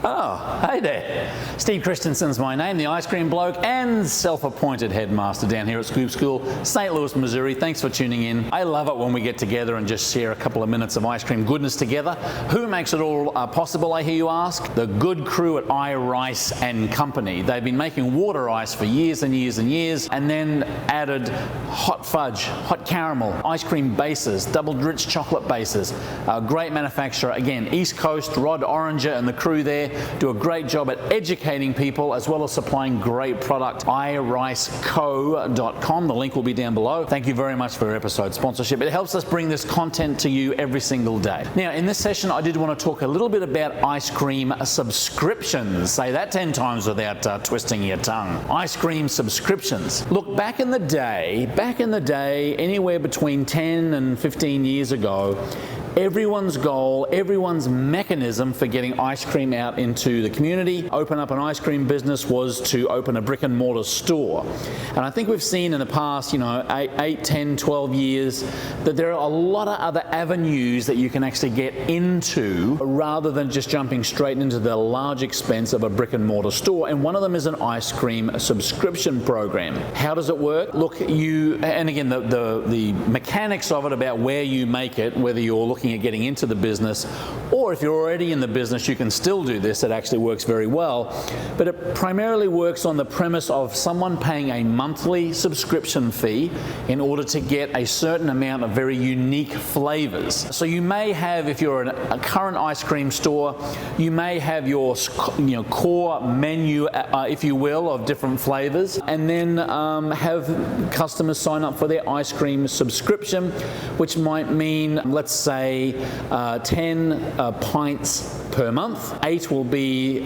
Oh, hey there. Steve Christensen's my name, the ice cream bloke and self-appointed headmaster down here at Scoop School, St. Louis, Missouri. Thanks for tuning in. I love it when we get together and just share a couple of minutes of ice cream goodness together. Who makes it all possible, I hear you ask? The good crew at iRice and Company. They've been making water ice for years and years and years, and then added hot fudge, hot caramel, ice cream bases, double rich chocolate bases. Great manufacturer. Again, East Coast, Rod Oranger and the crew there do a great job at educating people as well as supplying great product. iriceco.com. The link will be down below. Thank you very much for your episode sponsorship. It helps us bring this content to you every single day. Now, in this session, I did want to talk a little bit about ice cream subscriptions. Say that 10 times without twisting your tongue. Ice cream subscriptions. Look, back in the day, anywhere between 10 and 15 years ago, everyone's goal, everyone's mechanism for getting ice cream out into the community, open up an ice cream business, was to open a brick and mortar store. And I think we've seen in the past, 8, 10, 12 years, that there are a lot of other avenues that you can actually get into rather than just jumping straight into the large expense of a brick and mortar store. And one of them is an ice cream subscription program. How does it work? Look, and again, the mechanics of it about where you make it, whether you're looking at getting into the business, or if you're already in the business, you can still do this. It actually works very well. But it primarily works on the premise of someone paying a monthly subscription fee in order to get a certain amount of very unique flavors. So you may have, if you're a current ice cream store, you may have your core menu, if you will, of different flavors, and then have customers sign up for their ice cream subscription, which might mean, let's say, 10 pints per month. 8 will be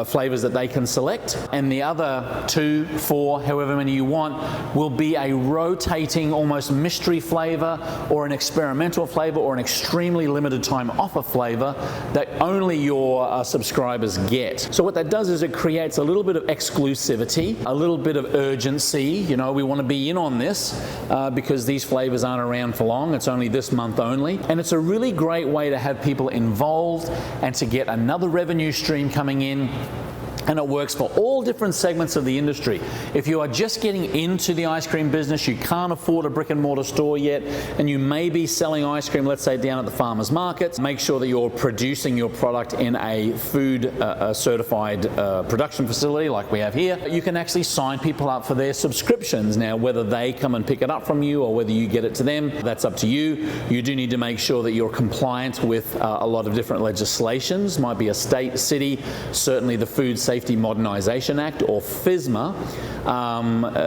flavors that they can select, and the other 2, 4, however many you want, will be a rotating, almost mystery flavor or an experimental flavor or an extremely limited time offer flavor that only your subscribers get. So what that does is it creates a little bit of exclusivity, a little bit of urgency. We want to be in on this because these flavors aren't around for long. It's only this month only. And it's a really great way to have people involved and to get another revenue stream coming in. And it works for all different segments of the industry. If you are just getting into the ice cream business, you can't afford a brick and mortar store yet, and you may be selling ice cream, let's say down at the farmers markets, make sure that you're producing your product in a food certified production facility like we have here. You can actually sign people up for their subscriptions. Now, whether they come and pick it up from you or whether you get it to them, that's up to you. You do need to make sure that you're compliant with a lot of different legislations. Might be a state, city, certainly the Food Safety Modernization Act, or FSMA,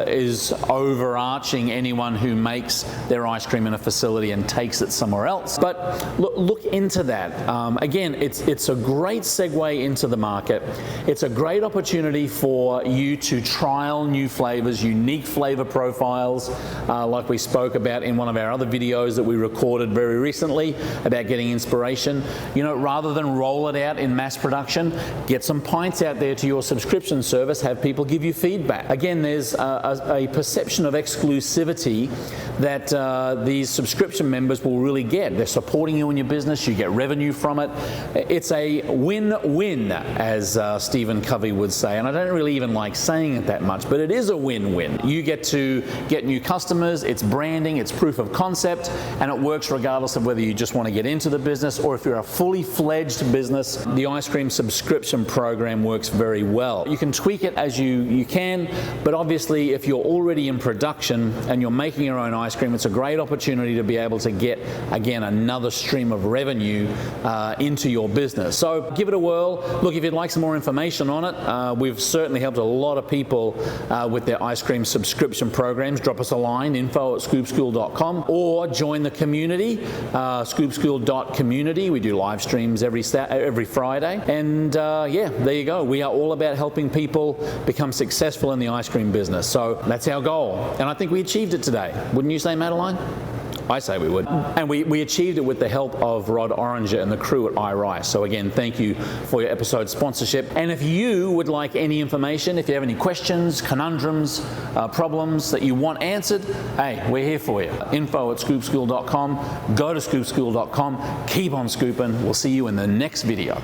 is overarching anyone who makes their ice cream in a facility and takes it somewhere else. But look into that. Again, it's a great segue into the market. It's a great opportunity for you to trial new flavors, unique flavor profiles, like we spoke about in one of our other videos that we recorded very recently about getting inspiration. Rather than roll it out in mass production, get some pints out there to your subscription service, have people give you feedback. Again, there's a perception of exclusivity that these subscription members will really get. They're supporting you in your business, you get revenue from it. It's a win-win, as Stephen Covey would say, and I don't really even like saying it that much, but it is a win-win. You get to get new customers, it's branding, it's proof of concept, and it works regardless of whether you just want to get into the business or if you're a fully fledged business. The ice cream subscription program works very well. You can tweak it as you can, but obviously if you're already in production and you're making your own ice cream, it's a great opportunity to be able to get, again, another stream of revenue into your business. So give it a whirl. Look, if you'd like some more information on it, we've certainly helped a lot of people with their ice cream subscription programs. Drop us a line, info@scoopschool.com, or join the community, scoopschool.community. We do live streams every Friday, and there you go. We are all about helping people become successful in the ice cream business. So that's our goal. And I think we achieved it today. Wouldn't you say, Madeline? I say we would. And we achieved it with the help of Rod Oranger and the crew at iRice. So again, thank you for your episode sponsorship. And if you would like any information, if you have any questions, conundrums, problems that you want answered, hey, we're here for you. info@scoopschool.com. Go to scoopschool.com. Keep on scooping. We'll see you in the next video.